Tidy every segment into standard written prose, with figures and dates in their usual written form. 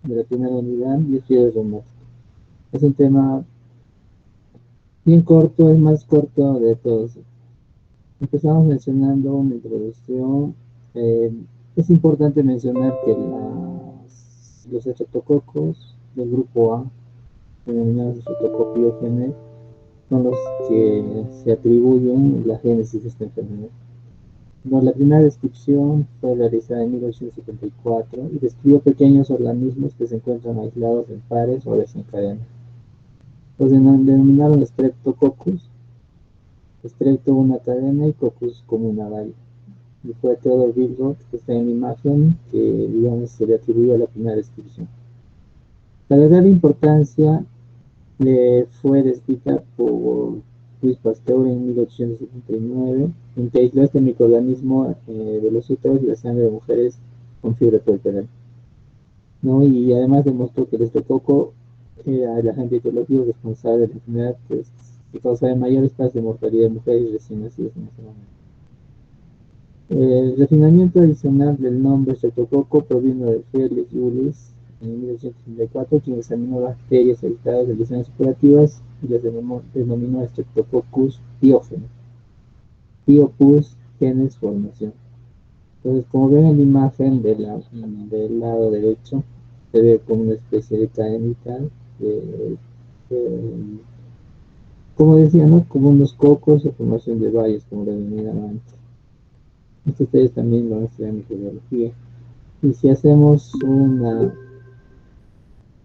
de la primera unidad y es fiebre reumática. Es un tema bien corto, es más corto de todos. Empezamos mencionando una introducción. Eh, es importante mencionar que los estreptococos del grupo A, denominados estreptocopiógenes, son los que se atribuyen la génesis de esta enfermedad. Bueno, la primera descripción fue realizada en 1874 y describió pequeños organismos que se encuentran aislados en pares o desencadenados. Los denominaron Streptococcus, Strepto una cadena y Coccus como una valla. Y fue Theodor Billroth, que está en la imagen, que digamos se le atribuyó a la primera descripción. La verdadera importancia le fue descrita por Louis Pasteur en 1879, en que aisló este microorganismo de los úteros y la sangre de mujeres con fiebre puerperal, ¿no? Y además demostró que el estreptococo era el agente etiológico responsable de la enfermedad que causaba mayores tasas de mortalidad de mujeres recién nacidas en ese momento. El refinamiento adicional del nombre estreptococo provino de Felix Ullis en 1934, quien examinó bacterias aisladas de lesiones operativas y las denominó Streptococcus pyogenes. Piopus genes formación. Entonces, como ven en la imagen del lado derecho, se ve como una especie de cadenita, de, como decía, ¿no? Como unos cocos o formación de valles, como lo denominaban antes. Esto ustedes también lo van a estudiar en microbiología. Y si hacemos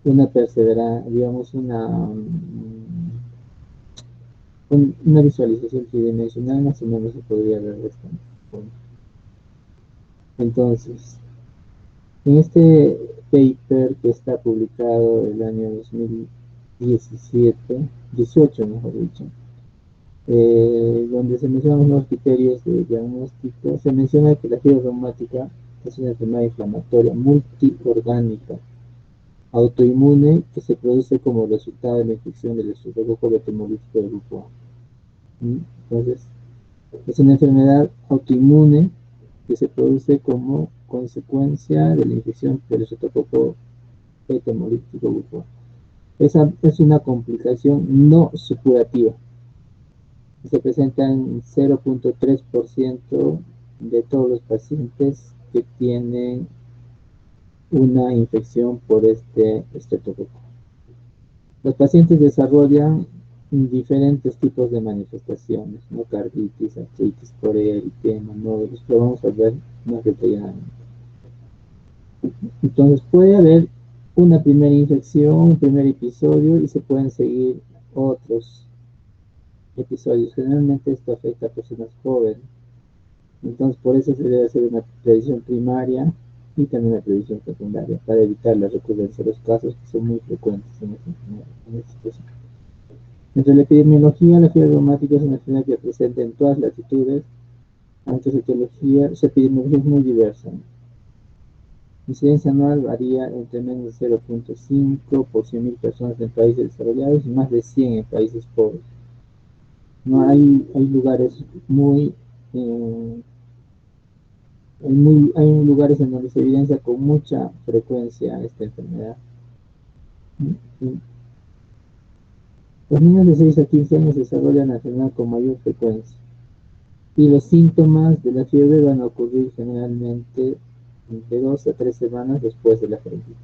una perseverancia, digamos, una visualización tridimensional, más o menos se podría ver de esta forma. Entonces, en este paper que está publicado el año 2017, 18 mejor dicho, donde se mencionan los criterios de diagnóstico, se menciona que la fiebre reumática es una enfermedad inflamatoria multiorgánica autoinmune que se produce como resultado de la infección del estreptococo betamolítico del grupo A. Entonces, es una enfermedad autoinmune que se produce como consecuencia de la infección del estreptococo betamolítico grupo A. Esa es una complicación no supurativa. Se presenta en 0.3% de todos los pacientes que tienen una infección por este estreptococo. Los pacientes desarrollan diferentes tipos de manifestaciones, ¿no? Carditis, artritis, corea, eritema, nódulos, lo vamos a ver más detalladamente. Entonces puede haber una primera infección, un primer episodio y se pueden seguir otros episodios. Generalmente esto afecta a personas jóvenes. Entonces por eso se debe hacer una previsión primaria y también una previsión secundaria para evitar la recurrencia de los casos que son muy frecuentes en esta situación. Entre la epidemiología, la fiebre reumática es una enfermedad que presenta en todas latitudes, aunque su epidemiología es muy diversa. La incidencia anual varía entre menos de 0.5 por 100.000 personas en países desarrollados y más de 100 en países pobres. No hay lugares hay lugares en donde se evidencia con mucha frecuencia esta enfermedad. Los niños de 6 a 15 años desarrollan la enfermedad con mayor frecuencia y los síntomas de la fiebre van a ocurrir generalmente de 2 a 3 semanas después de la faringitis.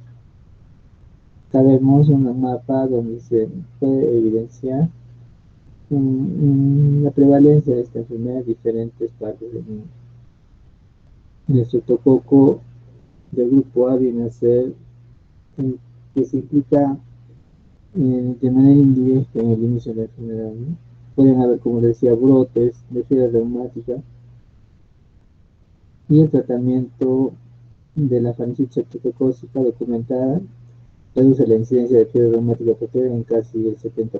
Acá vemos un mapa donde se puede evidenciar la prevalencia de esta enfermedad en diferentes partes del mundo. El estreptococo del grupo A viene a ser que se implica de manera indirecta en el inicio de la enfermedad, ¿no? Pueden haber, como decía, brotes de fiebre reumática y el tratamiento de la faringitis estreptocócica documentada reduce la incidencia de fiebre reumática atópica en casi el 70%.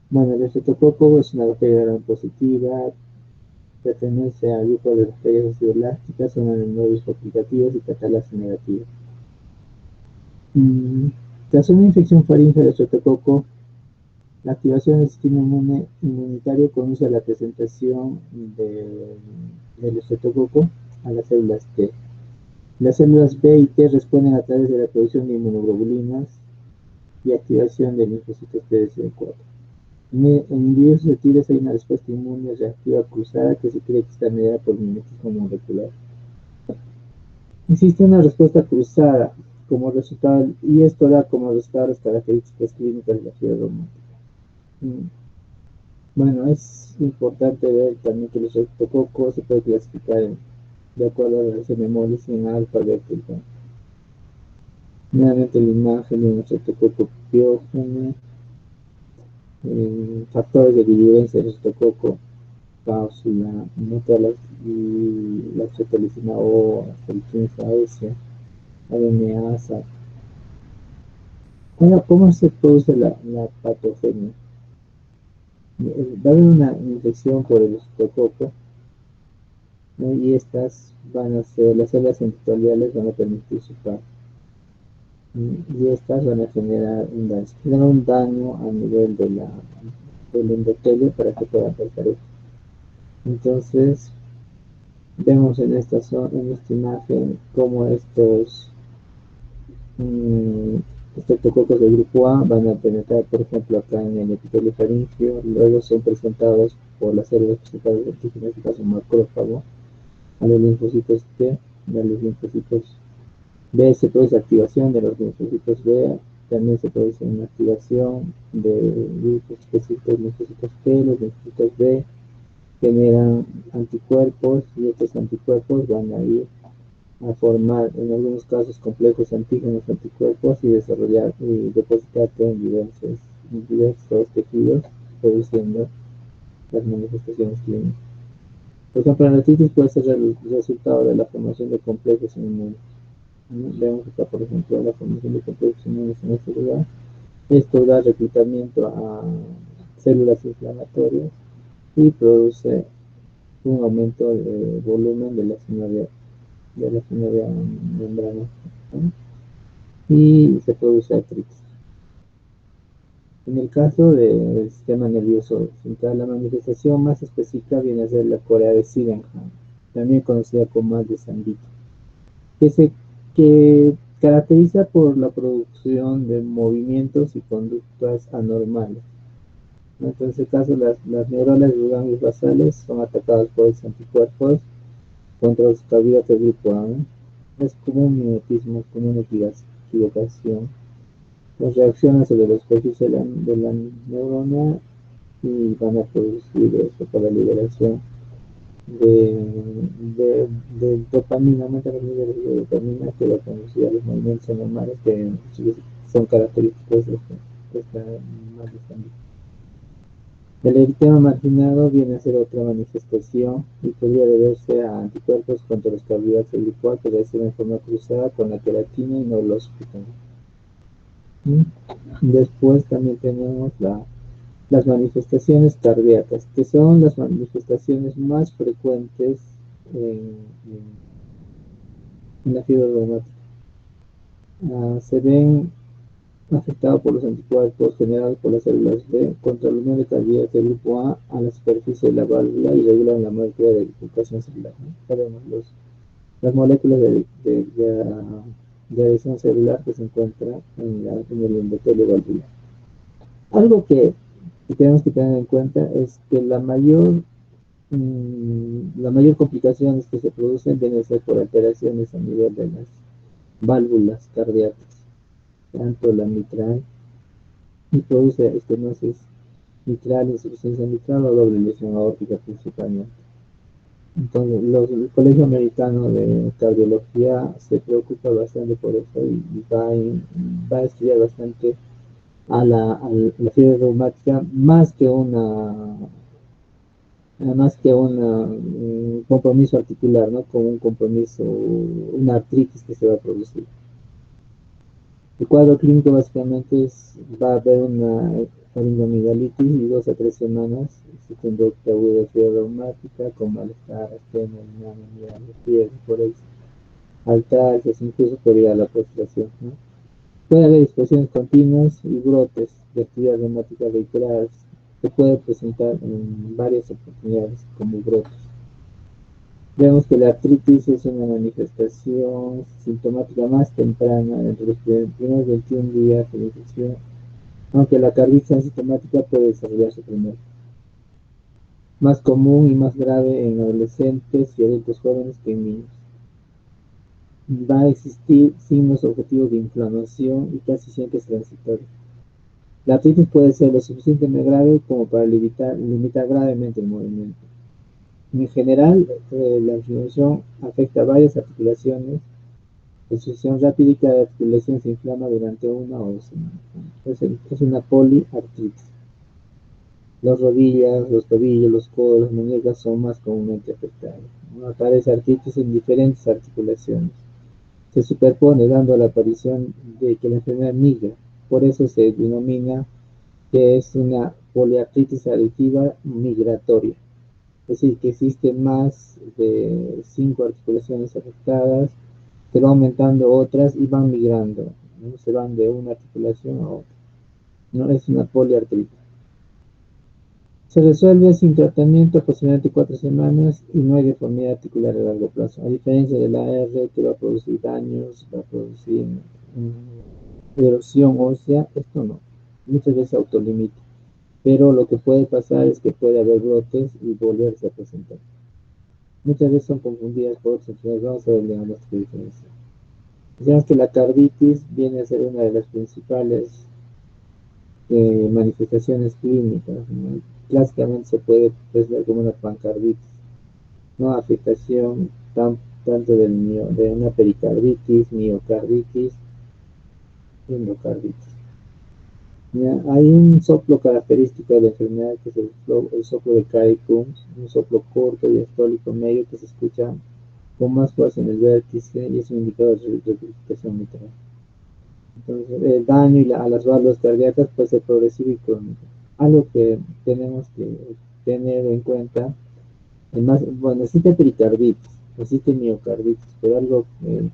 Bueno, el estreptococo es una bacteria gram positiva, pertenece al grupo de bacterias acidoblásticas, son anaerobios aplicativos y catalasa negativa. Tras una infección faríngea de estreptococo, la activación del sistema inmunitario conduce a la presentación del estreptococo a las células T. Las células B y T responden a través de la producción de inmunoglobulinas y activación de linfocitos TCD4. En individuos susceptibles hay una respuesta inmune reactiva cruzada que se cree que está mediada por mimetismo molecular. Existe una respuesta cruzada como resultado, y esto da como resultado las características clínicas de la fiebre reumática. Bueno, es importante ver también que los estreptococos se puede clasificar de acuerdo a la relación de Morris en alfa, beta y gamma. Nuevamente la imagen de un estreptococo piógeno, factores de virulencia del estreptococo, cápsula, y la cetolicina O, el 15S, ADMA, SAP. Ahora, ¿cómo se produce la patogenia? Va a haber una infección por el estreptococo, ¿no? Y estas van a ser, las células endoteliales van a permitir su paso. Y estas van a generar un daño a nivel del endotelio para que pueda afectar esto. Entonces, vemos en esta imagen cómo estos estreptococos de grupo A van a penetrar, por ejemplo, acá en el epitelio faríngeo, luego son presentados por las células principales del tejido, en este caso macrófago, a los linfocitos T, a los linfocitos B. Se produce activación de los linfocitos B, también se produce una activación de grupos específicos de linfocitos T. Los linfocitos B generan anticuerpos y estos anticuerpos van a ir a formar en algunos casos complejos antígenos anticuerpos y desarrollar y depositarse en diversos tejidos, produciendo las manifestaciones clínicas. Por ejemplo, la artritis puede ser el resultado de la formación de complejos inmunes. Vemos acá, por ejemplo, la formación de complejos inmunes en este lugar. Esto da reclutamiento a células inflamatorias y produce un aumento de volumen de la sinovial membrana, ¿no? Y se produce artritis. En el caso del sistema nervioso central, la manifestación más específica viene a ser la corea de Sydenham, también conocida como mal de Sandito, que caracteriza por la producción de movimientos y conductas anormales. Entonces, en este caso, las neuronas de los ganglios basales son atacadas por los anticuerpos contra los carbohidratos del grupo A, ¿no? Es como un mimetismo, como una equivocación. Las reacciones sobre los superficie de la neurona y van a producir eso para la liberación de dopamina, aumenta los niveles de dopamina que va a conducir a los movimientos anormales que son característicos de esta maldición. El eritema marginado viene a ser otra manifestación y podría deberse a anticuerpos contra los carbohidratos del grupo A que reciben en forma cruzada con la queratina y no los Después también tenemos las manifestaciones cardíacas, que son las manifestaciones más frecuentes en, en la fiebre reumática. Se ven afectados por los anticuerpos generados por las células B contra la unión de carbohidratos del grupo A la superficie de la válvula y regulan la molécula de bifurcación celular, ¿no? Sabemos las moléculas de adhesión celular que se encuentran en el endotelio valvular. Algo que tenemos que tener en cuenta es que la mayor complicaciones que se producen deben ser por alteraciones a nivel de las válvulas cardíacas, tanto la mitral, y produce estenosis mitral, insuficiencia mitral o doble lesión aórtica principalmente. Entonces, el Colegio Americano de Cardiología se preocupa bastante por eso y va a estudiar bastante a la fiebre reumática más que un compromiso articular, ¿no? Como un compromiso, una artritis que se va a producir. El cuadro clínico básicamente va a haber una faringoamigdalitis y 2 a 3 semanas existe un dolor agudo de fiebre reumática con malestar, astenia, anemia, fiebre, por eso, altalgias, incluso podría ir a la postración, ¿no? Puede haber expresiones continuas y brotes de actividad reumática vehicular. Se puede presentar en varias oportunidades como brotes. Vemos que la artritis es una manifestación sintomática más temprana entre los primeros 21 días de la infección, aunque la carditis asintomática puede desarrollarse primero. Más común y más grave en adolescentes y adultos jóvenes que en niños. Va a existir signos objetivos de inflamación y casi siempre es transitorio. La artritis puede ser lo suficientemente grave como para limitar gravemente el movimiento. En general, la inflamación afecta a varias articulaciones. La sucesión rápida y cada articulación se inflama durante 1 o 2 semanas. Es una poliartritis. Las rodillas, los tobillos, los codos, las muñecas son más comúnmente afectadas. Aparece artritis en diferentes articulaciones. Se superpone dando la aparición de que la enfermedad migra. Por eso se denomina que es una poliartritis aditiva migratoria. Es decir, que existen más de 5 articulaciones afectadas, se van aumentando otras y van migrando, ¿no? Se van de una articulación a otra. No es una poliartritis. Se resuelve sin tratamiento aproximadamente 4 semanas y no hay deformidad articular a largo plazo. A diferencia de la R, que va a producir daños, va a producir erosión ósea, esto no. Muchas veces autolimita. Pero lo que puede pasar es que puede haber brotes y volverse a presentar. Muchas veces son confundidas por otras enfermedades. Vamos a ver la diferencia. Digamos que la carditis viene a ser una de las principales manifestaciones clínicas, ¿no? Clásicamente se puede ver como una pancarditis, ¿no? Afectación tanto de una pericarditis, miocarditis, endocarditis. Hay un soplo característico de la enfermedad que es el soplo de Cary Coombs, un soplo corto y diastólico medio que se escucha con más fuerza en el vértice y es un indicador de rectificación mitral. Entonces, el daño a las válvulas cardíacas puede ser progresivo y crónico. Algo que tenemos que tener en cuenta, bueno, existe pericarditis, existe miocarditis, pero algo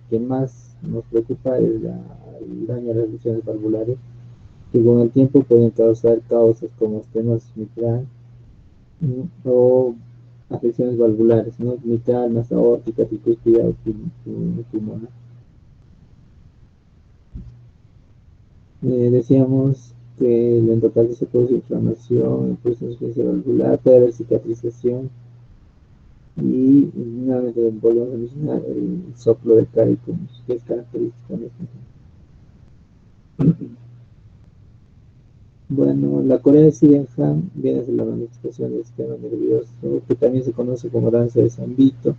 que más nos preocupa es el daño a las lesiones valvulares, que con el tiempo pueden causar causas como estenosis mitral o afecciones valvulares, ¿no? Mitral, más aórtica, tricúspide o pulmonar. Decíamos que el endocardio se produce inflamación, incluso insuficiencia valvular, puede haber cicatrización y nuevamente volvemos a mencionar el soplo de Cary Coombs, que es característico en este. Bueno, la corea de Sydenham viene de la manifestación del sistema nervioso, que también se conoce como danza de San Vito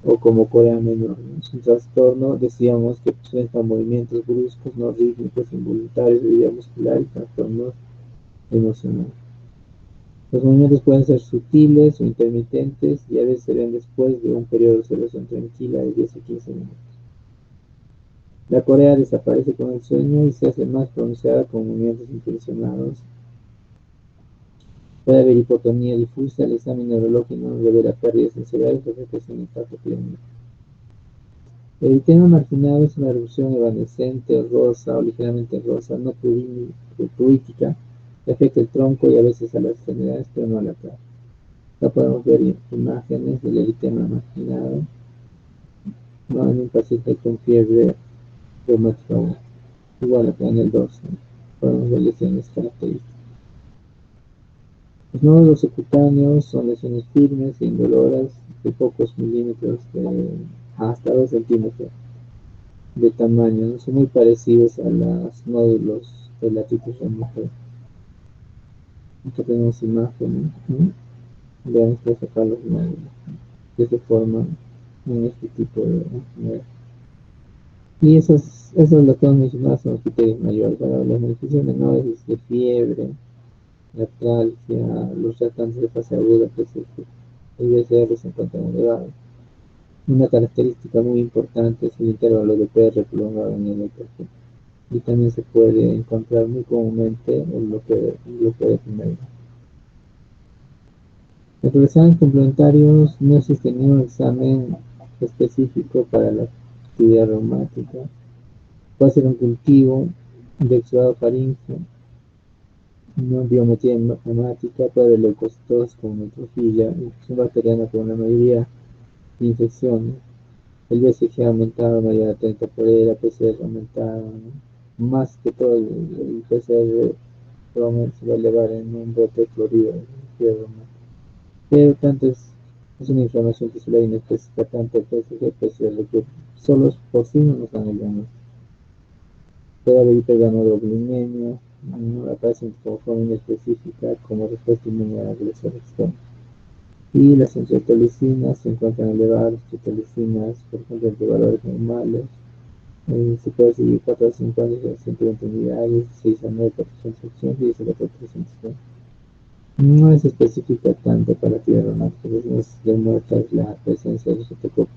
o como corea menor, ¿no? Es un trastorno, decíamos, que presenta movimientos bruscos, no rítmicos, involuntarios, de vida muscular y trastornos emocionales. Los movimientos pueden ser sutiles o intermitentes y a veces se ven después de un periodo de observación tranquila de 10 a 15 minutos. La corea desaparece con el sueño y se hace más pronunciada con movimientos intencionados. Puede haber hipotonía difusa, el examen neurológico no revela pérdidas sensoriales o afectación en fase clínica. El eritema marginado es una erupción evanescente, rosa o ligeramente rosa, no purítica, que afecta el tronco y a veces a las extremidades, pero no a la cara. Acá podemos ver imágenes del eritema marginado, ¿no? En un paciente con fiebre reumática, igual acá en el dorso, ¿no? Podemos ver lesiones características. Los nódulos subcutáneos son lesiones firmes e indoloras de pocos milímetros hasta 2 centímetros de tamaño, ¿no? Son muy parecidos a los nódulos de la artritis reumatoide. Aquí tenemos imágenes, ¿no? Veamos que sacar los nódulos, ¿no? Que se forman en este tipo de enfermedad. Y esos lo que hemos mencionado son los criterios mayores. Para las manifestaciones menores de fiebre, latralgia, los tratantes de fase aguda, que el ISR se encuentra elevado. Una característica muy importante es el intervalo de PR prolongado en el EKG. Y también se puede encontrar muy comúnmente el bloqueo de primera. En los exámenes complementarios no existe ningún examen específico para la actividad reumática. Puede ser un cultivo de exudado faríngeo, una biometría hemática, puede haber leucocitos con neutrofilla, infección bacteriana con la mayoría, infecciones. El BCG ha aumentado mayor a 30 por hora, PCR ha aumentado, ¿no? Más que todo el PCR probablemente se va a elevar en un brote de cloruro de fiebre, ¿no? Pero tanto es una inflamación tisular inespecífica, tanto el PSG, PCR, que solos por sí no nos dan el diagnóstico. Puede haber hipergamoglobulinemia, ¿no? Aparecen como forma inespecífica como respuesta inmune a la agresión externa. Y las angiotolicinas se encuentran elevadas, las angiotolicinas, por ejemplo, entre valores normales. Se puede seguir 4 a 5 años de 120 unidades, 6 a 9, 480 y 10 a 420. No es específica tanto para tierra reumática, es demuestra la presencia de los fotocopos.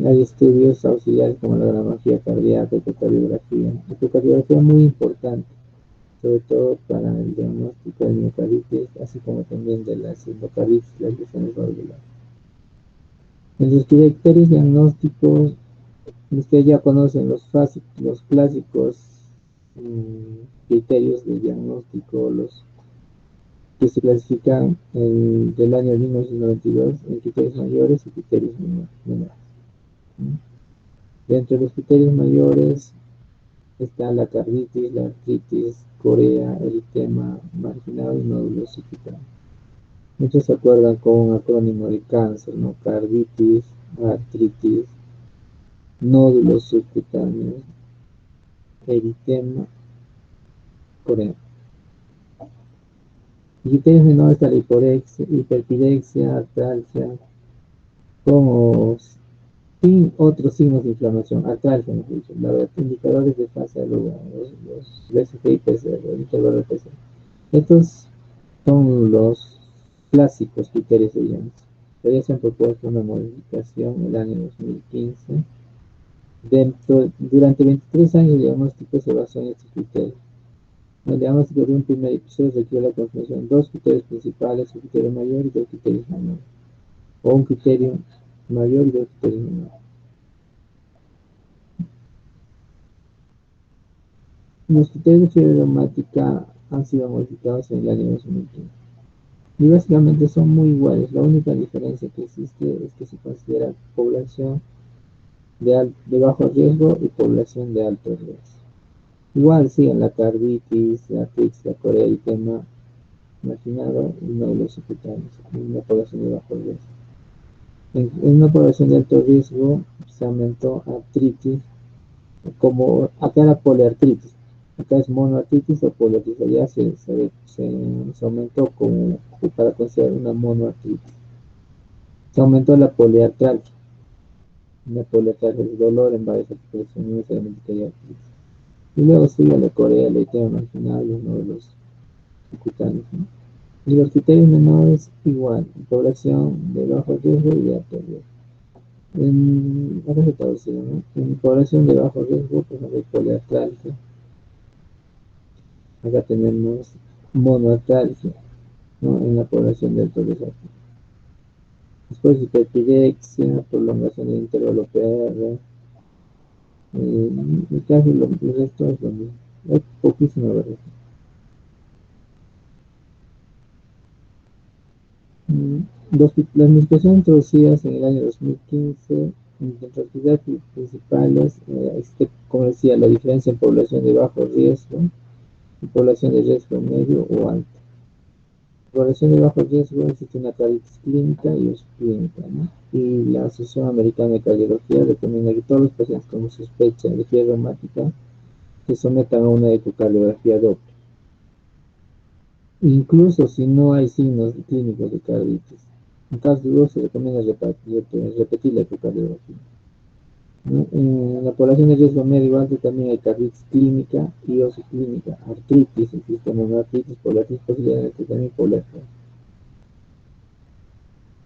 Hay estudios auxiliares como la gramografía cardíaca, ecocardiografía. La ecocardiografía es muy importante, sobre todo para el diagnóstico de miocarditis, así como también de las endocarditis, las lesiones valvulares. En los criterios diagnósticos, ustedes ya conocen los clásicos criterios de diagnóstico, los que se clasifican del año 1992 en criterios mayores y criterios menores. Dentro de los criterios mayores está la carditis, la artritis, corea, eritema marginal y nódulos subcutáneos. Muchos se acuerdan con un acrónimo de cáncer, ¿no? Carditis, artritis, nódulos subcutáneos, eritema, corea. Criterios menores está la hiperpirexia, artralgia, como sin otros signos de inflamación, artralgia, mejor dicho, los indicadores de fase de lugar, los BCG y PCR, el intervalo de PCR. Estos son los clásicos criterios de diagnóstico. Todavía se han propuesto una modificación en el año 2015. Durante 23 años el diagnóstico se basó en estos criterios. El diagnóstico de un primer episodio requiere la confirmación de dos criterios principales, un criterio mayor y dos criterios menores, o un criterio mayor y dos criterios menores. Los criterios de fiebre reumática han sido modificados en el año 2015 y básicamente son muy iguales. La única diferencia que existe es que se considera población de bajo riesgo y población de alto riesgo. Igual siguen la carditis, la artritis, la corea, el tema marginado y nódulos subcutáneos en una población de bajo riesgo. En una población de alto riesgo se aumentó artritis, como acá era poliartritis, acá es monoartritis o poliartritis, allá se aumentó como para considerar una monoartritis. Se aumentó la poliartralgia, una poliartralgia es dolor en varias articulaciones, no necesariamente que haya artritis. Y luego sigue la corea, el edema marginal, los nódulos subcutáneos, ¿no? Y los criterios menores igual, población de bajo riesgo y de alto riesgo. Acá se traducido, ¿no? En población de bajo riesgo, por ejemplo, poliartralgia. Acá tenemos monoartralgia, ¿no? En la población de alto riesgo. Después hiperpirexia, prolongación del intervalo PR. Casi el resto es lo mismo. Es poquísima variación. Las modificaciones introducidas en el año 2015 entre las actividades principales, como decía, la diferencia en población de bajo riesgo y población de riesgo medio o alto. En población de bajo riesgo existe una carditis clínica y subclínica, ¿no? Y la Asociación Americana de Cardiología recomienda que todos los pacientes con sospecha de fiebre reumática se sometan a una ecocardiografía doble, incluso si no hay signos clínicos de carditis. En caso de duda se recomienda repetir la ecocardiografía, ¿no? En la población de riesgo medio alto también hay carditis clínica y subclínica, artritis, existe monoartritis, poliartritis, posiblemente también poliartritis.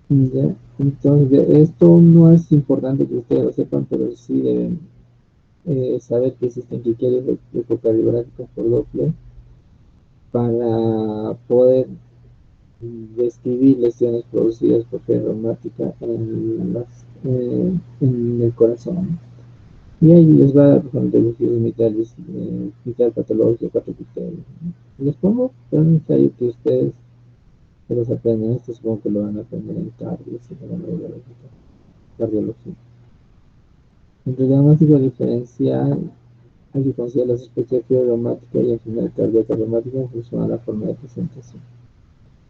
¿Ya? Entonces, esto no es importante que ustedes lo sepan, pero sí deben saber que existen criterios ecocardiográficos por Doppler para poder describir lesiones producidas por fiebre reumática en el corazón. Y ahí les va a dar, por ejemplo, reducciones mitral patológico, 4 criterios, ¿no? Les pongo para un ensayo que ustedes Pero se aprenden esto, supongo que lo van a aprender en cardio, si no me acuerdo, cardiología. Entre diagnóstico diferencial hay que considerar los aspectos de fiebre reumática y enfermedad cardíaca reumática en función a la forma de presentación.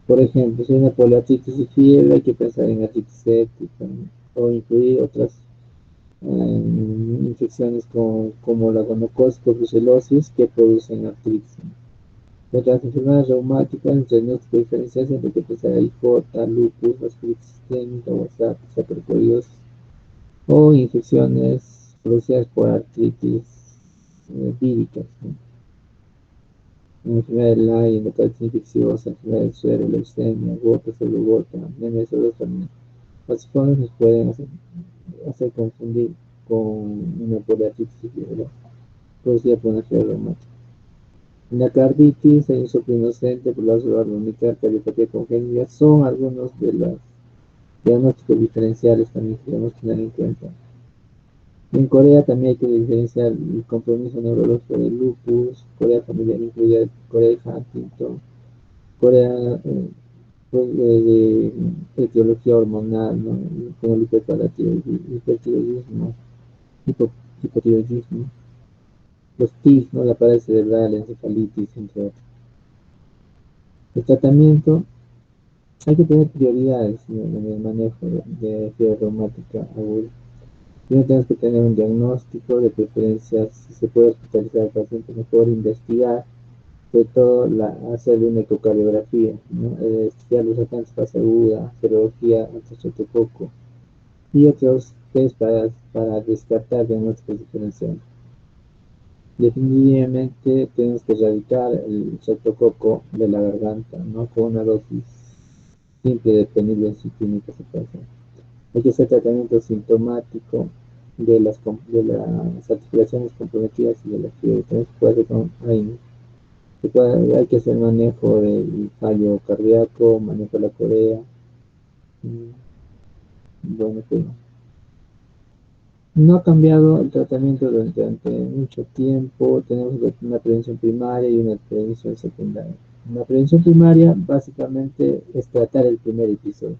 Por ejemplo, si hay una poliartritis y fiebre, hay que pensar en artritis séptica, ¿no? O incluir otras infecciones como la gonocosis o brucelosis que producen artritis. Otras enfermedades reumáticas, entre diagnóstico diferencial, siempre hay que pensar en IJ, lupus, artritis sistémica, WhatsApp, saprocoriosis o infecciones producidas por artritis víricas, ¿no? Enfermedad de Lyme, endocarditis infecciosa, enfermedad del suero, leucemia, gota, celulota, anemia de también. Las cosas nos pueden hacer confundir con una poliartritis producida por una fiebre reumática. En la carditis hay un soplo inocente, prolapso barbonica, cardiopatía congénita, son algunos de los diagnósticos diferenciales también que debemos tener en cuenta. En Corea también hay que diferenciar el compromiso neurológico del lupus, Corea familiar incluye Corea de Huntington, Corea de etiología hormonal, ¿no? Como el hipertiroidismo, hipotiroidismo, los TIC, ¿no? La pared cerebral, la encefalitis, entre otros. El tratamiento, hay que tener prioridades, ¿no? En el manejo de fiebre reumática aguda. Primero tenemos que tener un diagnóstico, de preferencia si se puede hospitalizar al paciente, mejor investigar, sobre todo hacer una ecocardiografía, ¿no? Estudiar los alcances fase aguda, serología anti-estreptococo y otros test para descartar diagnósticos diferenciales. Definitivamente tenemos que erradicar el estreptococo de la garganta, ¿no? Con una dosis simple de penilbenitina se puede hacer. Hay que hacer tratamiento sintomático de las articulaciones comprometidas y de la fiebre. También se puede hacer con AINE. Hay que hacer manejo del fallo cardíaco, manejo de la corea. Bueno, pues no ha cambiado el tratamiento durante mucho tiempo. Tenemos una prevención primaria y una prevención secundaria. La prevención primaria básicamente es tratar el primer episodio.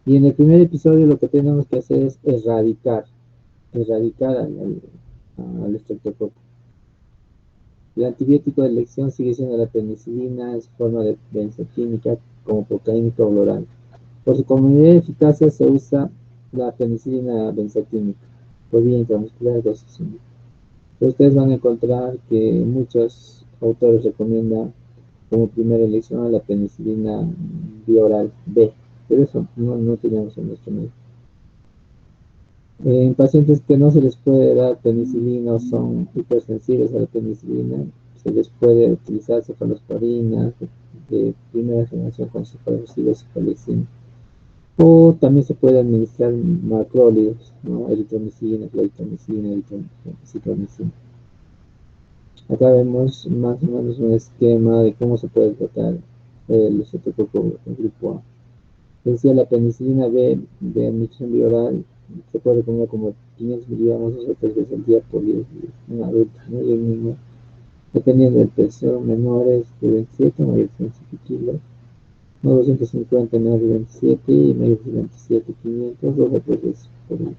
Y en el primer episodio lo que tenemos que hacer es erradicar al estreptococo. El antibiótico de elección sigue siendo la penicilina en su forma de benzoquímica como procaínica o oral. Por su comunidad de eficacia se usa la penicilina benzoquímica por vía intramuscular dosis única. Ustedes van a encontrar que muchos autores recomiendan como primera elección a la penicilina bioral B, pero eso no tenemos en nuestro medio. En pacientes que no se les puede dar penicilina o son hipersensibles a la penicilina, se les puede utilizar cefalosporinas de primera generación con cefaloxivir, cefalecina. O también se puede administrar macrólidos, ¿no? Eritromicina, claritromicina, citromicina. Acá vemos más o menos un esquema de cómo se puede tratar el estreptococo grupo A. Decía la penicilina B de administración bioral se puede recomendar como 500 miligramos o 3 veces al día por 10 días. Un adulto, ¿no? Y un niño, dependiendo del peso, menores de 27, mayores de 27 kilos, no 250 menos de 27 y mayores de 27, 500, 2 o 3 veces por día.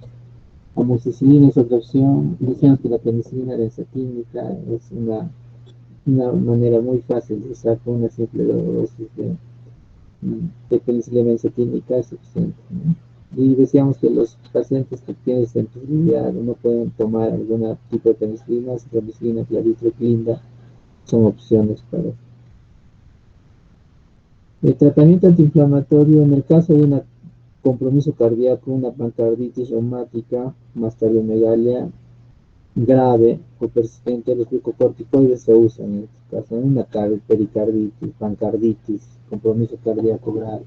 Amoxicilina es otra opción. Decíamos que la penicilina benzatínica es una manera muy fácil de usar con una simple dosis de penicilina benzatínica es suficiente, ¿no? Y decíamos que los pacientes que tienen sensibilidad no pueden tomar algún tipo de penicilina, citromicina, claritroclinda, son opciones para eso. El tratamiento antiinflamatorio en el caso de un compromiso cardíaco, una pancarditis reumática, mastaliomegalia grave o persistente, los glucocorticoides se usan en este caso, en una pericarditis, pancarditis, compromiso cardíaco grave.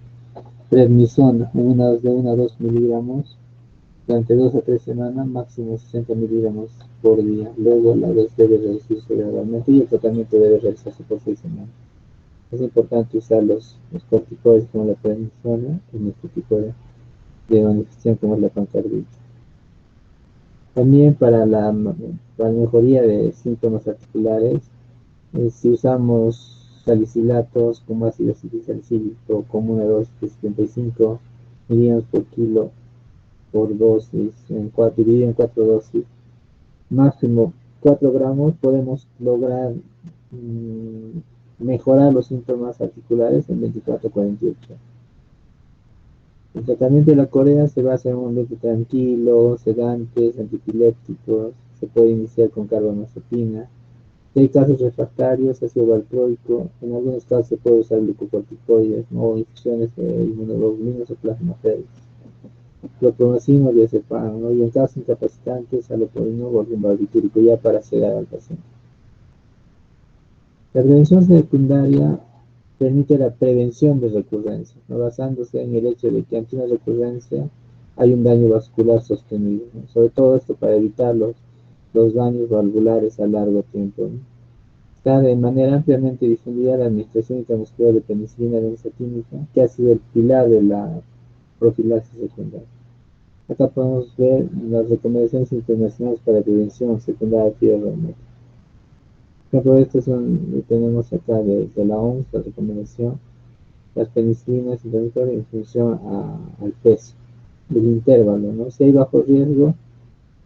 Prednisona en una dosis de 1 a 2 miligramos durante 2 a 3 semanas, máximo 60 miligramos por día. Luego la dosis debe reducirse gradualmente y el tratamiento debe realizarse por 6 semanas. Es importante usar los corticoides como la prednisona en este tipo de manifestación como es la pancarditis. También para mejoría de síntomas articulares, si usamos salicilatos como ácido salicílico como una dosis de 75 miligramos por kilo por dosis, dividido en 4 dosis, máximo 4 gramos, podemos lograr mejorar los síntomas articulares en 24 a 48. El tratamiento de la corea se basa en un ambiente tranquilo, sedantes, antipilépticos, se puede iniciar con carbamazepina. Si hay casos refractarios, ácido valproico, en algunos casos se puede usar glucocorticoides, ¿no? O infusiones de inmunoglobulinas o plasmaféricos. Clorpromacina o diazepam, ¿no? Y en casos incapacitantes, allopurinol o rimbarbitúrico, ya para sedar al paciente. La prevención secundaria permite la prevención de recurrencia, ¿no? Basándose en el hecho de que ante una recurrencia hay un daño vascular sostenido, ¿no? Sobre todo esto para evitar los daños valvulares a largo tiempo, ¿no? Está de manera ampliamente difundida la administración intramuscular de penicilina benzatínica, que ha sido el pilar de la profilaxis secundaria. Acá podemos ver las recomendaciones internacionales para prevención secundaria de fiebre reumática. Por ejemplo, estas tenemos acá de la OMS, la recomendación, las penicilinas intramusculares en función al peso, del intervalo, ¿no? Si hay bajo riesgo,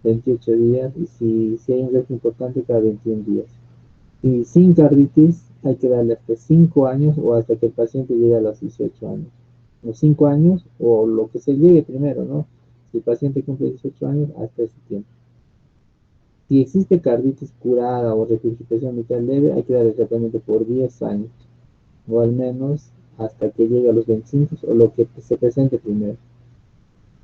28 días, y si hay un riesgo importante, cada 21 días. Y sin carditis hay que darle hasta 5 años o hasta que el paciente llegue a los 18 años. Los 5 años o lo que se llegue primero, ¿no? Si el paciente cumple 18 años, hasta ese tiempo. Si existe carditis curada o regurgitación mitral leve, hay que dar el tratamiento por 10 años, o al menos hasta que llegue a los 25 o lo que se presente primero.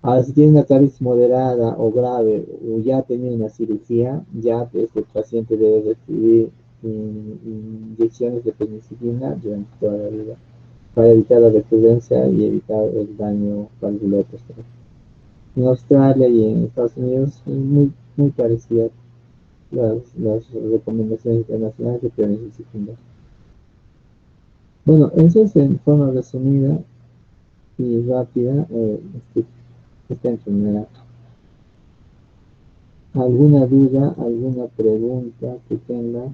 Ahora, si tiene una carditis moderada o grave o ya ha tenido una cirugía, ya este paciente debe recibir inyecciones de penicilina durante toda la vida para evitar la recurrencia y evitar el daño valvular posterior. En Australia y en Estados Unidos es muy parecida las recomendaciones internacionales de prevención secundaria. Bueno, eso es en forma resumida y rápida esta enfermedad. ¿Alguna duda, alguna pregunta que tenga?